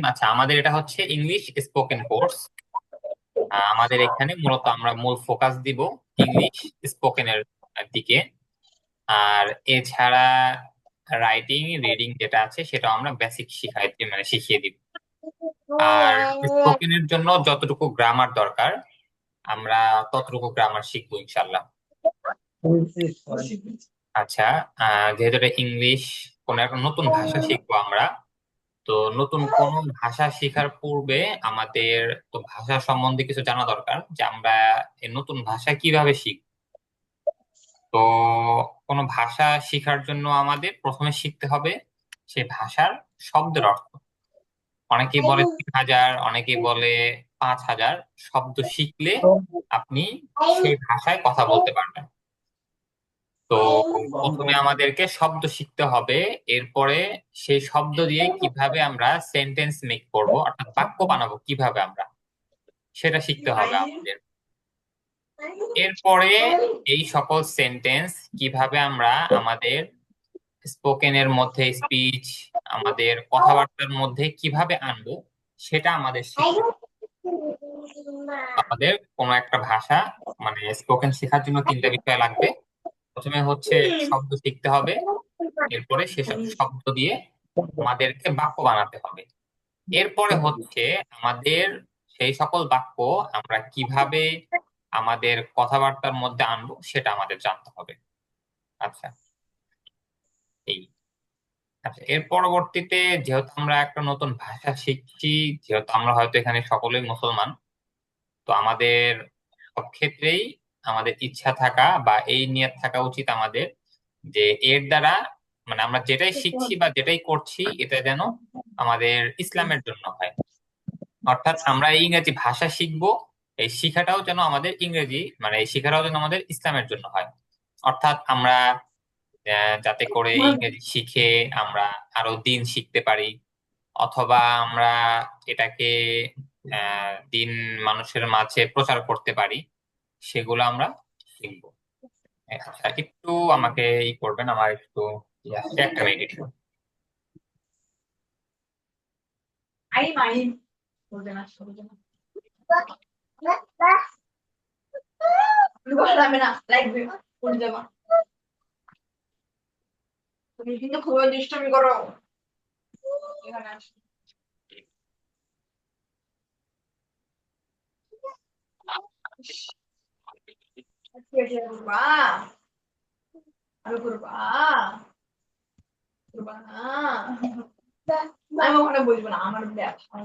আচ্ছা, আমাদের এটা হচ্ছে ইংলিশ স্পোকেন কোর্স। আমাদের এখানে মূলত আমরা মূল ফোকাস দিব ইংলিশ স্পোকেনের দিকে। আর এছাড়া রাইটিং রিডিং যেটা আছে সেটা আমরা বেসিক মানে শিখিয়ে দিব। আর স্পোকেনের জন্য যতটুকু গ্রামার দরকার আমরা ততটুকু গ্রামার শিখবো ইনশাল্লাহ। আচ্ছা, যেহেতু এটা ইংলিশ, কোন একটা নতুন ভাষা শিখবো আমরা, তো নতুন কোন ভাষা শেখার পূর্বে আমাদের তো ভাষা সম্বন্ধে কিছু জানা দরকার, যে আমরা এই নতুন ভাষা কিভাবে শিখব। তো কোন ভাষা শেখার জন্য আমাদের প্রথমে শিখতে হবে সেই ভাষার শব্দের অর্থ। অনেকেই বলে 3,000, অনেকেই বলে 5,000 শব্দ শিখলে আপনি সেই ভাষায় কথা বলতে পারবেন। তো প্রথমে আমাদেরকে শব্দ শিখতে হবে, এরপরে সেই শব্দ দিয়ে কিভাবে আমরা সেন্টেন্স মেক করব, অর্থাৎ বাক্য বানাবো কিভাবে আমরা, সেটা শিখতে হবে আমাদের। এরপরে এই সকল সেন্টেন্স কিভাবে আমরা আমাদের স্পোকেনের মধ্যে, স্পিচ, আমাদের কথাবার্তার মধ্যে কিভাবে আনবো সেটা আমাদের শিখতে হবে। আমাদের কোনো একটা ভাষা মানে স্পোকেন শেখার জন্য তিনটা বিষয় লাগবে। প্রথমে হচ্ছে শব্দ শিখতে হবে, এরপরে সেসব শব্দ দিয়ে আমাদেরকে বাক্য বানাতে হবে। এরপরে হচ্ছে আমাদের সেই সকল বাক্য আমরা কিভাবে আমাদের কথাবার্তার মধ্যে আনবো সেটা আমাদের জানতে হবে। আচ্ছা, এই আচ্ছা, এর পরবর্তীতে যেহেতু আমরা একটা নতুন ভাষা শিখছি, যেহেতু আমরা হয়তো এখানে সকলেই মুসলমান, তো আমাদের সব ক্ষেত্রেই আমাদের ইচ্ছা থাকা বা এই নিয়ত থাকা উচিত আমাদের, যে এর দ্বারা মানে আমরা যেটাই শিখছি বা যেটাই করছি এটা যেন আমাদের ইসলামের জন্য হয়। অর্থাৎ আমরা এই ইংরেজি ভাষা শিখবো, এই শিখাটাও যেন আমাদের ইংরেজি মানে এই শিখাটাও যেন আমাদের ইসলামের জন্য হয়। অর্থাৎ আমরা যাতে করে ইংরেজি শিখে আমরা আরো দিন শিখতে পারি, অথবা আমরা এটাকে দিন মানুষের মাঝে প্রচার করতে পারি, সেগুলো আমরা শিখবো। আচ্ছা, একটু আমাকে করবেন, আমার একটু একটা মিনিট। আই মাই বলবে না বলবে না বলবে না লাগবে পড়ে যাবা তুমি কিন্তু খুবই দুষ্টুমি করো এখানে আসো করবা আরো করবা করবা না আমি ওখানে বলবো না আমার ব্যবসা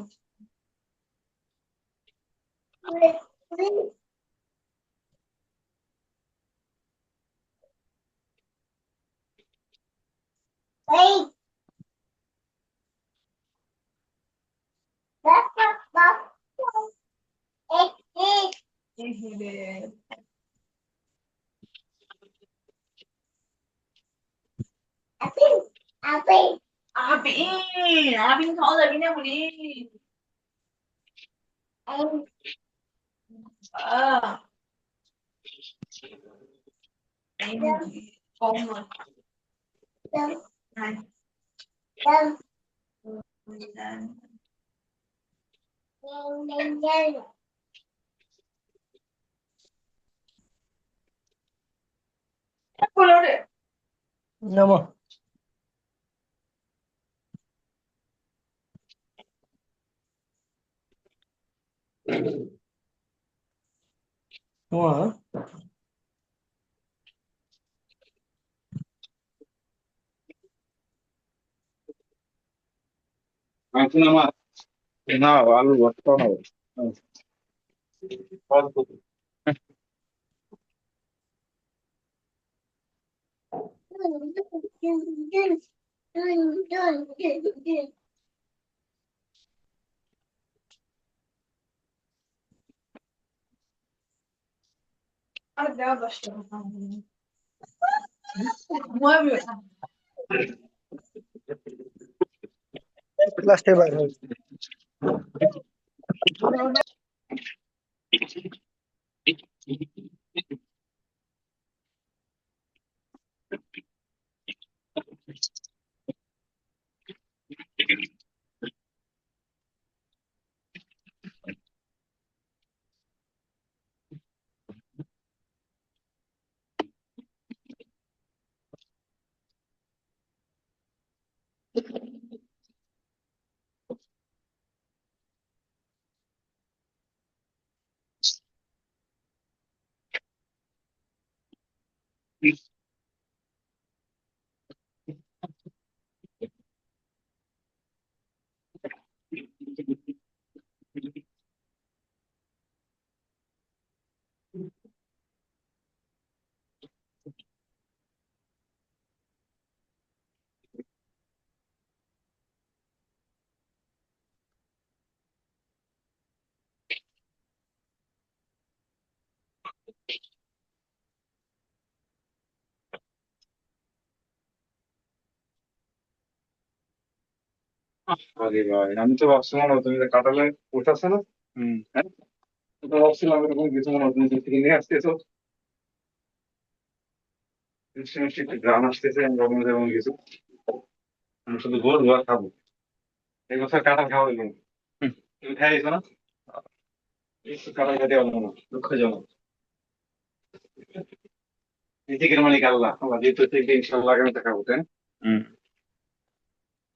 আবিন আবিন খাওয়া যাবি না বলি কম নামো। তোমার এখন আমার না আলু ভর্তা না আর দেওয়া 10 টাকা ঘুমাবি লাস্টে বাইর হয়। আরে ভাই, আমি তো ভাবছিলাম না তুমি যে কাঁঠালে উঠাছো না। হ্যাঁ, আমি তো ভাবছিলাম এরকম কিছু মনে হয় তুমি দূর থেকে নিয়ে আসতেছো, মিষ্টি মিষ্টি একটু গ্রান আসতেছে, আমি ভাবলাম যে এমন কিছু। আমি শুধু বলবো আর খাবো, এই বছর কাঁঠাল খাওয়া হইলো না। তুমি খাইছো না? একটু কাঁঠাল খাইতে পারবো না, দুঃখজনক। রিজিকের মালিক আল্লাহ, আল্লাহ যেহেতু থেকে ইনশাল্লাহ আগামীতে খাবো, তাই না? হুম।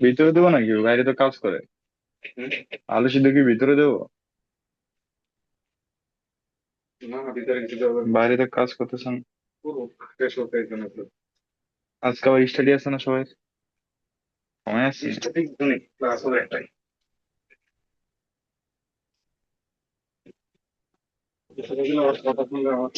ভিতরে দেবো নাকি, বাইরে তো কাজ করে। হুম? আলু সিদ্ধ কি ভিতরে দেবো? না না, ভিতরে কিছু দেওয়া যাবে না। বাইরে তো কাজ করতেছেন। পুরো ফ্রেশ হতে একদম একটু। আজকে আবার স্টাডি আছে না সবাই? সময় আছে। স্ট্যাটিক নেই, ক্লাস হলো একটাই। সেগুলো আমার কথা শুনলে আমার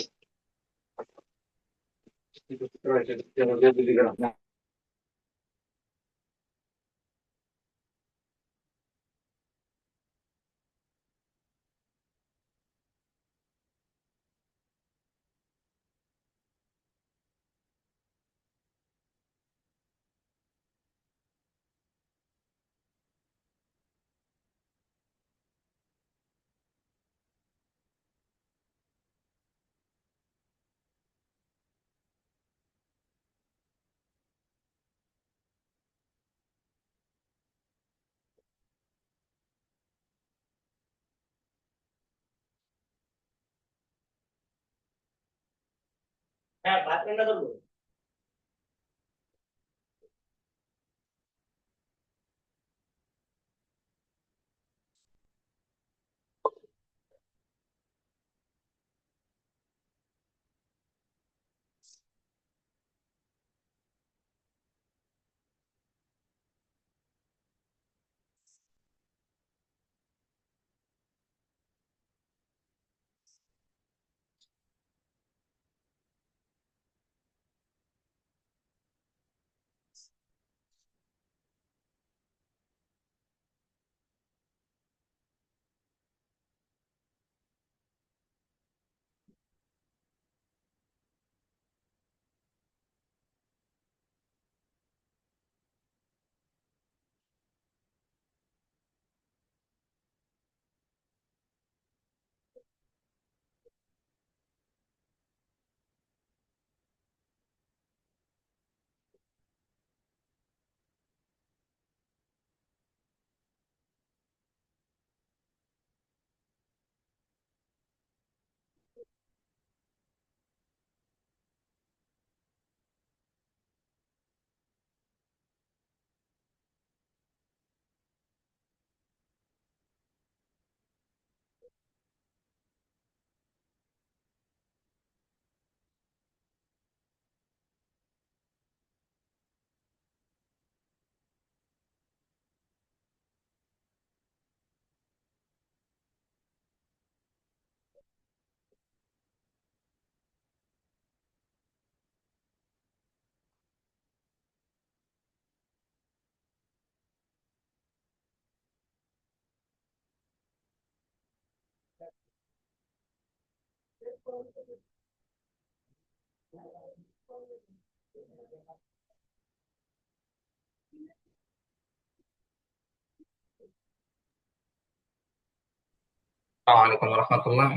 আসসালামু আলাইকুম রহমতুল্লাহ।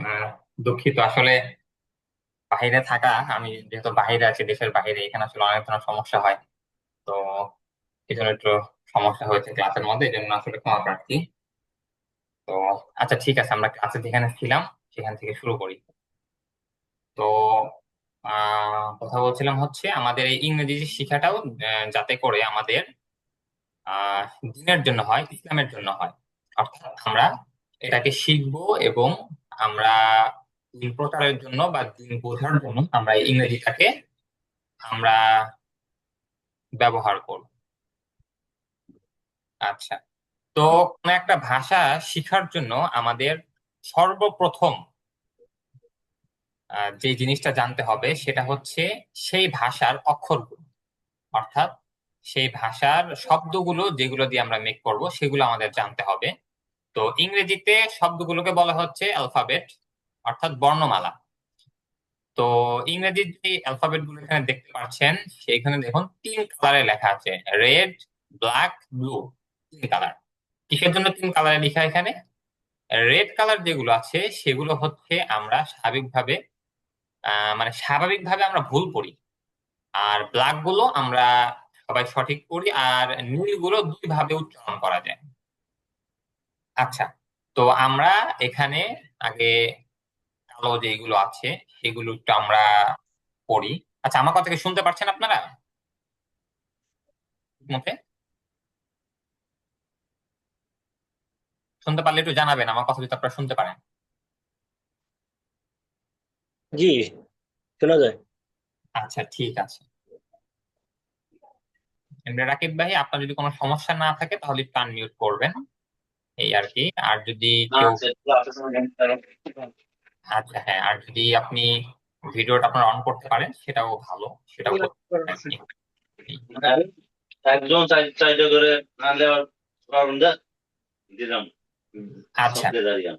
দুঃখিত আসলে বাইরে থাকা, আমি যেহেতু বাইরে আছি, দেশের বাইরে, এখানে আসলে অনেক ধরনের সমস্যা হয়। তো এই জন্য একটু সমস্যা হয়েছে ক্লাসের মধ্যে, এই জন্য আসলে ক্ষমা প্রার্থী। তো আচ্ছা ঠিক আছে, আমরা ক্লাসে যেখানে ছিলাম সেখান থেকে শুরু করি। তো কথা বলছিলাম হচ্ছে আমাদের এই ইংরেজি শিক্ষাটাও যাতে করে আমাদের দিনের জন্য হয়, ইসলামের জন্য হয়। অর্থাৎ আমরা এটাকে শিখবো এবং আমরা দিন প্রচারের জন্য বা দিন বোঝার জন্য আমরা এই ইংরেজিটাকে আমরা ব্যবহার করব। আচ্ছা, তো কোনো একটা ভাষা শেখার জন্য আমাদের সর্বপ্রথম যে জিনিসটা জানতে হবে সেটা হচ্ছে সেই ভাষার অক্ষরগুলো, অর্থাৎ সেই ভাষার শব্দগুলো যেগুলো দিয়ে আমরা মেক করব সেগুলো আমাদের জানতে হবে। তো ইংরেজিতে শব্দগুলোকে বলা হচ্ছে অ্যালফাবেট, অর্থাৎ বর্ণমালা। তো ইংরেজির যে অ্যালফাবেট গুলো এখানে দেখতে পাচ্ছেন, সেখানে দেখুন 3 কালারে লেখা আছে, রেড, ব্ল্যাক, ব্লু, 3 কালার। কিসের জন্য 3 কালারে লেখা এখানে? রেড কালার যেগুলো আছে সেগুলো হচ্ছে আমরা স্বাভাবিকভাবে মানে স্বাভাবিকভাবে আমরা ভুল করি, আর ব্ল্যাক গুলো আমরা সবাই সঠিক করি, আর নীল গুলো 2 ভাবে উচ্চারণ করা যায়। আচ্ছা, তো আমরা এখানে আগে কালো যেগুলো আছে সেগুলো একটু আমরা পড়ি। আচ্ছা, আমার কথা কি শুনতে পাচ্ছেন আপনারা মতে? শুনতে পারলে একটু জানাবেন, আমার কথা যদি আপনারা শুনতে পারেন। জি, শোনা যায়। আচ্ছা, ঠিক আছে। এমনি রাকিব ভাই, আপনার যদি কোনো সমস্যা না থাকে তাহলে একটু আনমিউট করবেন, এই আর কি। আর যদি কেউ আচ্ছা, হ্যাঁ, আর যদি আপনি ভিডিওটা আপনার অন করতে পারেন সেটাও ভালো, সেটাও করতে পারেন আর কি। একজন চাইটা করে আনলে পারবেন না দিলাম আচ্ছা, সবকে দাঁড়িয়ে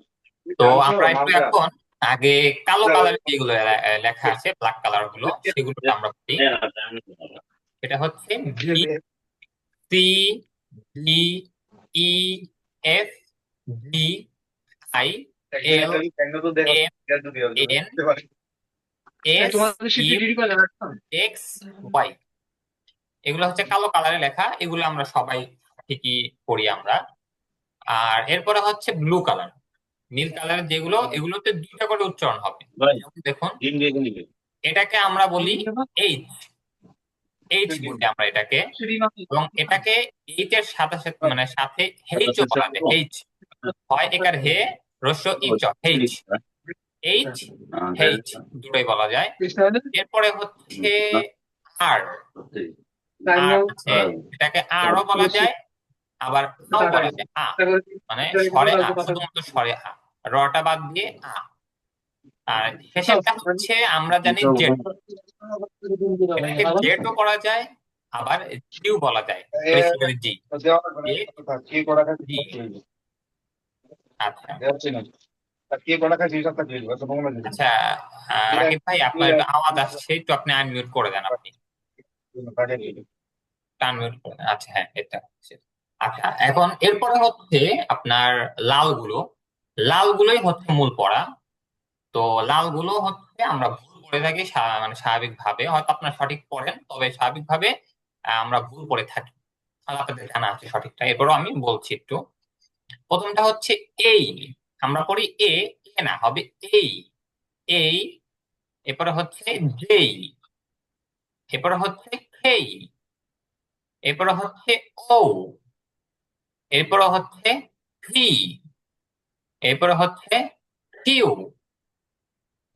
তো আমরা একটু এখন আগে কালো কালারের যেগুলো লেখা আছে, ব্ল্যাক কালার গুলো, সেগুলোকে আমরা বলি। এটা হচ্ছে B, C, D, E, F, G, I, L, N, S, U, X, Y. এগুলো হচ্ছে কালো কালারে লেখা, এগুলো আমরা সবাই ঠিকই পড়ি আমরা। আর এরপরে হচ্ছে ব্লু কালার, নীল কালারের যেগুলো, এগুলোতে 2টা করে উচ্চারণ হবে। যেমন দেখুন, এটাকে আমরা বলি এইচ, এইচ বলি আমরা এটাকে, এবং এটাকে এইচ এর সাথে সাথে মানে সাথে হেইচও বলা যায়। হেইচ হয় একার হে, রস্য ইচ, হেইচ, এইচ, হেইচ দুটোই বলা যায়। এরপরে হচ্ছে আর, আর আছে, এটাকে আরও বলা যায়, আবার আও বলা যায়, মানে স্বরে শুধুমাত্র স্বরে রটা বাদ দিয়ে আর শেষেরটা হচ্ছে আমরা জানি জেড, এটাকে জেডও করা যায়, আবার জিও বলা যায়, বেসিক্যালি জি, জি। আচ্ছা, আচ্ছা, রাকিব ভাই, আপনার একটু আওয়াজ আসছে, একটু আপনি আনমিউট করে দেন, আপনি আনমিউট করে দেন। আচ্ছা, হ্যাঁ, এটা হচ্ছে। আচ্ছা, এখন এরপরে হচ্ছে আপনার লালগুলো, লালগুলোই হচ্ছে মূল পড়া। তো লালগুলো হচ্ছে আমরা ভুল করে থাকি, মানে স্বাভাবিকভাবে হয়তো আপনারা সঠিক পড়েন, তবে স্বাভাবিকভাবে আমরা ভুল করে থাকি, তাহলে আপনাদের জানা আছে সঠিকটা। এরপরও আমি বলছি একটু। প্রথমটা হচ্ছে এই, আমরা পড়ি এ, এ না, হবে এই, এই। এরপরে হচ্ছে যেই, এরপরে হচ্ছে খেই, এরপরে হচ্ছে ও, এরপরে হচ্ছে ফি, এরপরে হচ্ছে কিউ,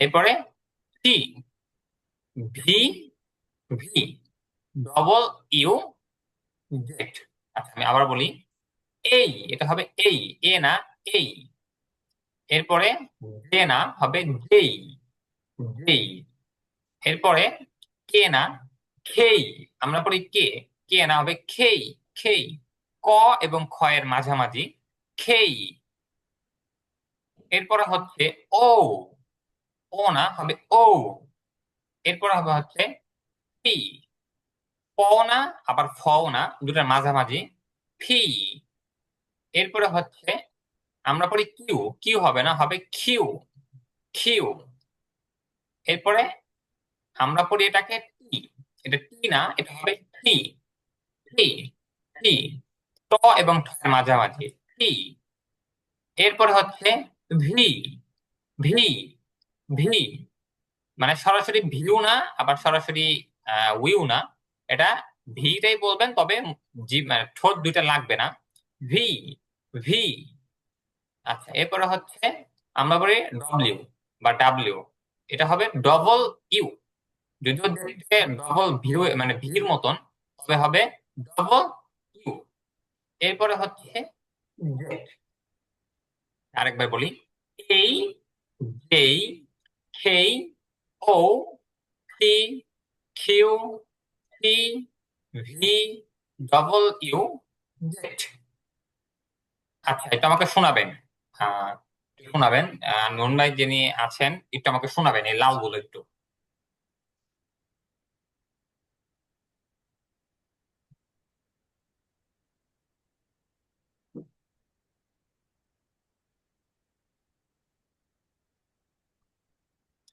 এরপরে T, V, V, double U, Z. আচ্ছা, আমি আবার বলি, এই, এটা হবে এই, এ না, এই। এরপরে জে না, হবে যেই, যেই। এরপরে কে না, খেই, আমরা পড়ি কে, কে না, হবে খেই, খেই। ক এবং খ এর মাঝামাঝি, খেই। এরপরে হচ্ছে ও, ও না, হবে ও। এরপরে হবে হচ্ছে পি, প না, আবার ফ না, দুটার মাঝামাঝি, ফি। এরপরে হচ্ছে আমরা পড়ি কিউ, কিউ হবে না, হবে কিউ, কিউ। এরপরে আমরা পড়ি এটাকে টি, এটা টি না, এটা হবে টি, টি, টি। ট এবং ঠ এর মাঝামাঝি, টি। এরপরে হচ্ছে ভি, ভি, ভি, মানে সরাসরি ভিউ না, আবার সরাসরি উইউ না, এটা ভিটাই বলবেন, তবে মানে ঠোঁট দুইটা লাগবে না। V, V. আচ্ছা, এরপরে হচ্ছে আমরা বলি ডব্লিউ বা ডাব্লিউ, এটা হবে ডবল ইউ। যদিও দেখতে ডবল ভিউ মানে ভির মতন, তবে হবে ডবল ইউ। এরপরে হচ্ছে জেড। আরেকবার বলি, এই, যেই, খেই, ও, পি, কিউ, টি, ভি, ডবল ইউ, জেড। আচ্ছা, এটা আমাকে শোনাবেন। আহ একটু শোনাবেন, নুন ভাই যিনি আছেন একটু আমাকে শোনাবেন এই লাল গুলো একটু।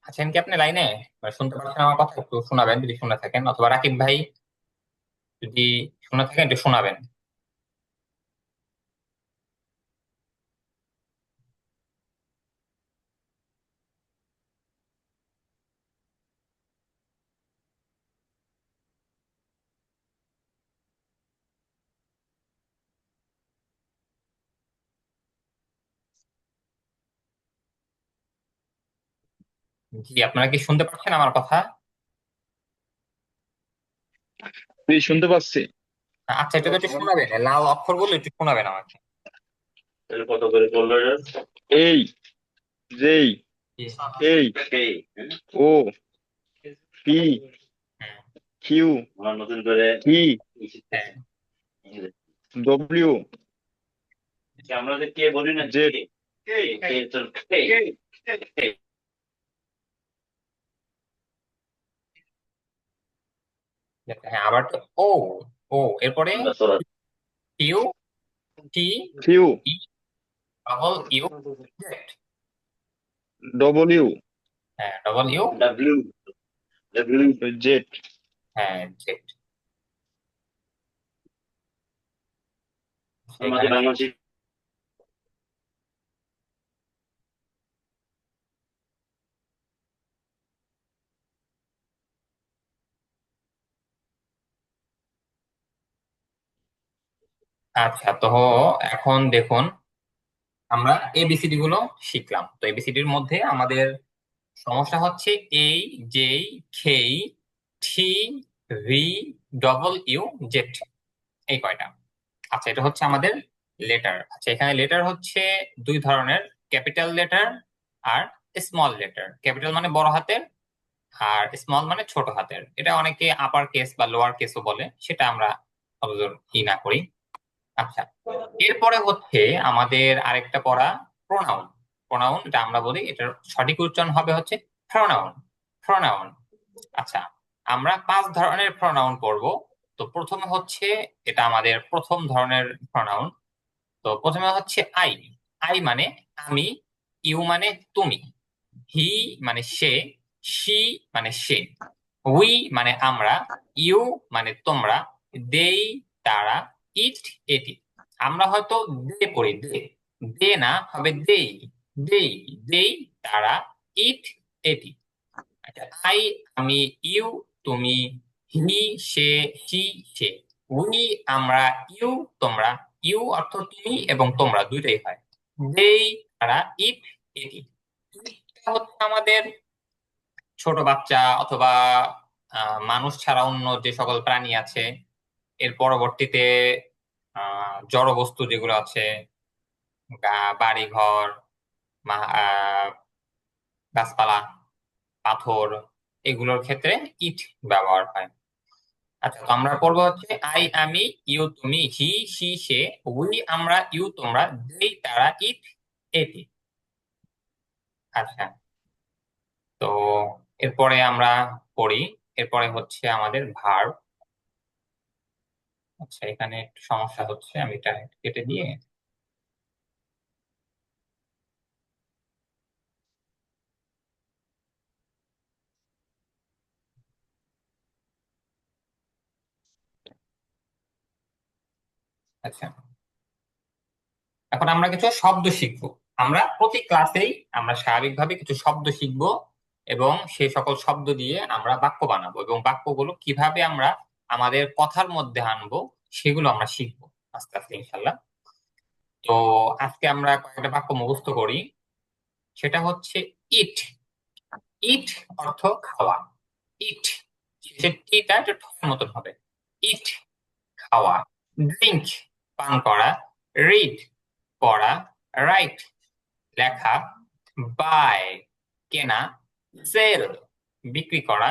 আছেন কি আপনি লাইনে? মানে শুনতে পাচ্ছেন আমার কথা? একটু শোনাবেন যদি শুনে থাকেন, অথবা রাকিব ভাই যদি শুনে থাকেন একটু শোনাবেন। জি, আপনারা কি শুনতে পাচ্ছেন আমার কথা? শুনতে পাচ্ছি। আচ্ছা, এটা তো একটু শোনাবেন, এই লাল অক্ষরগুলো একটু শোনাবেন আমাকে। তাহলে কত করে পড়লো এটা? এই, যেই, জি। এই, এই, ও, পি, হুম, কিউ, আমার নতুন করে টি, হ্যাঁ, ডব্লিউ, আমরা যে কে বলি না, জেড। কে কে তোর কে কে। হ্যাঁ, আবার তো ও, ও, এরপরে আমরা তোরা কিউ, টি, কিউ, ই, ডবল ইউ, জেড। ডব্লিউ, হ্যাঁ, double U, W W Z. হ্যাঁ, জেড। আমাদের সেখানে বাংলাদেশি। আচ্ছা, তো এখন দেখুন, আমরা এবিসিডি গুলো শিখলাম। তো এবিসিডির মধ্যে আমাদের সমস্যা হচ্ছে এই, যেই, খেই, টি, ভি, ডবল ইউ, জেড, এই কয়টা। আচ্ছা, এটা হচ্ছে আমাদের লেটার। আচ্ছা, এখানে লেটার হচ্ছে দুই ধরনের, ক্যাপিটাল লেটার আর স্মল লেটার। ক্যাপিটাল মানে বড় হাতের, আর স্মল মানে ছোট হাতের। এটা অনেকে আপার কেস বা লোয়ার কেসও বলে, সেটা আমরা অতদূর ই না করি। আচ্ছা, এরপরে হচ্ছে আমাদের আরেকটা পড়া প্রোনাউন। প্রোনাউন, এটা আমরা বলি, এটার সঠিক উচ্চারণ হবে হচ্ছে প্রোনাউন, প্রোনাউন। আচ্ছা, আমরা 5 ধরনের প্রোনাউন পড়বো। তো প্রথমে হচ্ছে, এটা আমাদের প্রথম ধরনের প্রোনাউন। তো প্রথমে হচ্ছে আই। আই মানে আমি, ইউ মানে তুমি, হি মানে সে, শি মানে সে, উই মানে আমরা, ইউ মানে তোমরা, দেই তারা, ইট এটি। আমরা হয়তো দে পড়ি, দে, দে না, হবে দেই, দেই, দেই তারা, ইট এটি। আচ্ছা, আই আমি, ইউ তুমি, হি সে, শি সে, উই আমরা, ইউ তোমরা, ইউ অর্থ তুমি এবং তোমরা দুইটাই হয়, দেই তারা, ইট এটি। এটা হচ্ছে আমাদের ছোট বাচ্চা অথবা মানুষ ছাড়া অন্য যে সকল প্রাণী আছে। এর পরবর্তীতে জড় বস্তু যেগুলো আছে, বাড়ি ঘর, গাছপালা, পাথর, এগুলোর ক্ষেত্রে ইট ব্যবহার হয়। আচ্ছা, তো আমরা পড়বো হচ্ছে আই আমি, ইউ তুমি, হি সি সে, উই আমরা, ইউ তোমরা, দেই তারা, ইট এটি। আচ্ছা, তো এরপরে আমরা পড়ি, এরপরে হচ্ছে আমাদের ভার্ব। আচ্ছা, এখানে একটু সমস্যা হচ্ছে, আমি এটা কেটে দিয়ে, আচ্ছা, এখন আমরা কিছু শব্দ শিখবো। আমরা প্রতি ক্লাসেই আমরা স্বাভাবিকভাবে কিছু শব্দ শিখবো, এবং সেই সকল শব্দ দিয়ে আমরা বাক্য বানাবো, এবং বাক্যগুলো কিভাবে আমরা আমাদের কথার মধ্যে আনবো সেগুলো আমরা শিখবো আস্তে আস্তে ইনশাল্লাহ। তো আজকে আমরা কয়েকটা বাক্য মুখস্থ করি। সেটা হচ্ছে ইট। ইট অর্থ খাওয়া। ইট শেষের টিটা একটা ঠয়ের মতন হবে। ইট খাওয়া। ড্রিঙ্ক পান করা। রিড পড়া। রাইট লেখা। বাই কেনা। সেল বিক্রি করা।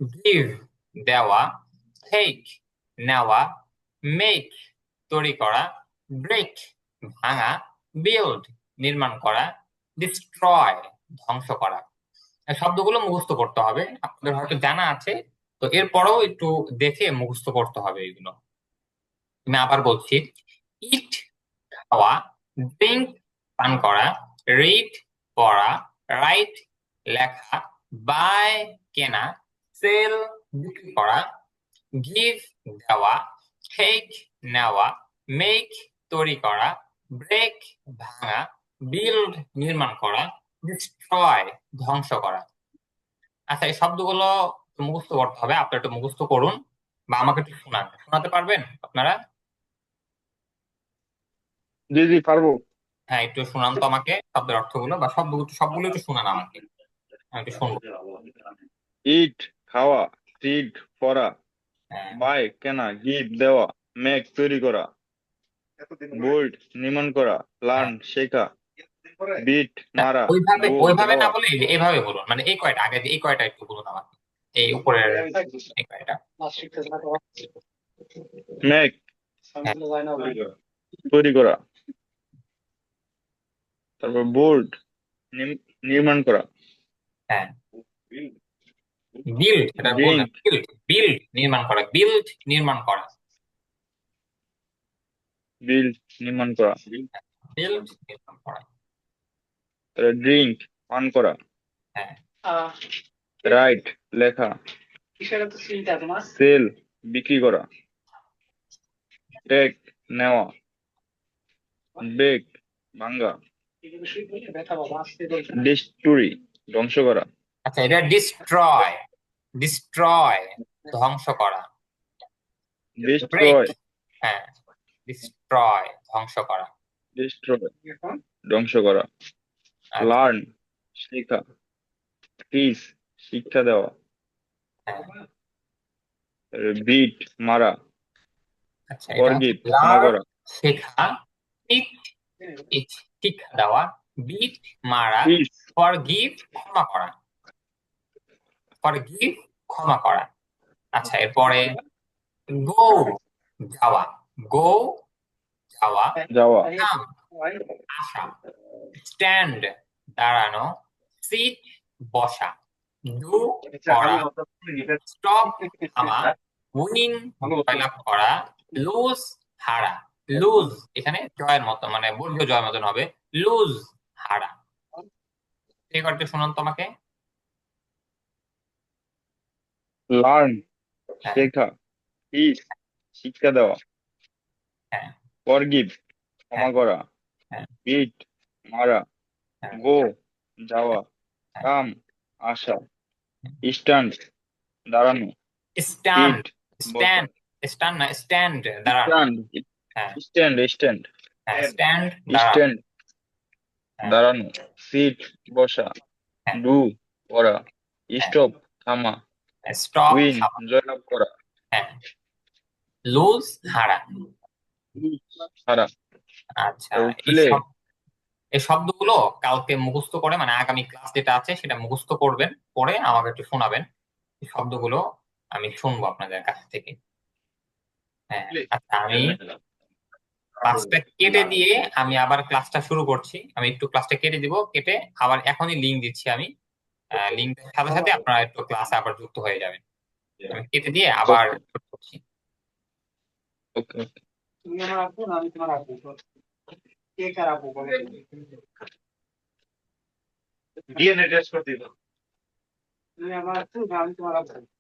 গিভ দেওয়া। টেক নেওয়া। মেক তৈরি করা। ব্রেক ভাঙা। বিল্ড নির্মাণ করা। ডিস্ট্রয় ধ্বংস করা। এই শব্দগুলো মুখস্থ করতে হবে, আপনাদের হয়তো জানা আছে, তো এরপরেও একটু দেখে মুখস্থ করতে হবে এগুলো। আমি আবার বলছি, ইট খাওয়া। ড্রিঙ্ক পান করা। রিড পড়া। রাইট লেখা। বাই কেনা। সেল বিক্রি করা। গিভ দেওয়া। টেক নেওয়া। মেক তৈরি করা। ব্রেক ভাঙা। বিল্ড নির্মাণ করা। ডিস্ট্রয় ধ্বংস করা। আচ্ছা, এই শব্দগুলো মুখস্থ করতে হবে, আপনারা একটু মুখস্থ করুন বা আমাকে একটু শোনাতে পারবেন আপনারা? জি জি পারবো। হ্যাঁ, একটু শোনান তো আমাকে শব্দের অর্থগুলো, বা সবগুলো একটু শোনান আমাকে, আমি একটু শুনবো। ইট খাওয়া। রিড পড়া। হ্যাঁ, বাই কেনা। গিভ দেওয়া। মেক তৈরি করা। বোল্ড নির্মাণ করা। হ্যাঁ, লার্ন শেখা। বিট মারা। ওইভাবে গো ওইভাবে না যাওয়া। বলে এইভাবে বলুন, মানে এই কয়টা আগে, এই কয়টা একটু বলুন আমাকে, এই উপরের এই কয়টা। মেক হ্যাঁ, তৈরি করা। তারপর বোল্ড নির্মাণ করা। হ্যাঁ, বিল্ড, এটা বলবেন, ড্রিঙ্ক বিল্ড বিল্ড নির্মাণ করা। বিল্ড নির্মাণ করা। বিল্ড নির্মাণ করা। বিল্ড নির্মাণ করা। তারপর ড্রিঙ্ক পান করা। হ্যাঁ, রাইট লেখা। সেল বিক্রি করা। টেক নেওয়া। ব্রেক ভাঙ্গা। ডিস্ট্রি ধ্বংস করা। আচ্ছা, এটা ডিস্ট্রয়। ডিস্ট্রয় ধ্বংস করা। ব্রেক, ডিস্ট্রয় হ্যাঁ, ডিস্ট্রয় ধ্বংস করা। ডিস্ট্রয় ধ্বংস করা। আচ্ছা, লার্ন শেখা। টিচ শিক্ষা দেওয়া। হ্যাঁ, বিট মারা। আচ্ছা, এটা হচ্ছে ফরগিভ ক্ষমা লার্ন করা। শেখা। টিচ টিচ শিক্ষা দেওয়া। বিট মারা। টিচ ফরগিভ ক্ষমা করা। ফরগিভ ক্ষমা করা। আচ্ছা, এরপরে গো যাওয়া। গো যাওয়া। যাওয়া। কাম আসা। স্ট্যান্ড দাঁড়ানো। সিট বসা। ডু করা। স্টপ থামা। উইন জয়লাভ করা। লুজ হারা। লুজ এখানে জয়ের মতো, মানে বর্গীয় জয়ের মতন হবে। লুজ হারা। এই কয়েকটা শুনুন তোমাকে। লার্ন হ্যাঁ, শেখা। টিচ শিক্ষা দেওয়া। হ্যাঁ, ফরগিভ ক্ষমা হ্যাঁ, করা। হ্যাঁ, বিট মারা। হ্যাঁ, গো যাওয়া। হ্যাঁ। কাম আসা। স্ট্যান্ড দাঁড়ানো। স্ট্যান্ড, সিট বসা। স্ট্যান্ড, স্ট্যান্ড না, স্ট্যান্ড দাঁড়ানো। স্ট্যান্ড হ্যাঁ, স্ট্যান্ড স্ট্যান্ড হ্যাঁ, স্ট্যান্ড দাঁড়ানো। স্ট্যান্ড হ্যাঁ, দাঁড়ানো। সিট বসা। হ্যাঁ, ডু করা। হ্যাঁ, স্টপ থামা। স্টপ উইন থামা। জয়লাভ করা। হ্যাঁ, লুজ হারা। হারা। আচ্ছা, এই প্লে সব এই শব্দগুলো কালকে মুখস্থ করে, মানে আগামী ক্লাস যেটা আছে সেটা মুখস্থ করবেন, পরে আমাকে একটু শোনাবেন। এই শব্দগুলো আমি শুনবো আপনাদের কাছ থেকে। হ্যাঁ, আচ্ছা, আমি ক্লাসটা কেটে দিয়ে আমি আবার ক্লাসটা শুরু করছি। আমি একটু ক্লাসটা কেটে দিব, কেটে আবার এখনই লিংক দিচ্ছি আমি। লিংকের সাথে সাথে আপনারা একটু ক্লাসে আবার যুক্ত হয়ে যাবেন। আমি কেটে দিয়ে আবার ওকে শুরু করছি। ওকে তুমি আমার আপু না আমি তোমার আপু? কে কার আপু বলো? ডিএনএ টেস্ট করতে দিল। তুমি আমার আপু না আমি তোমার আপু?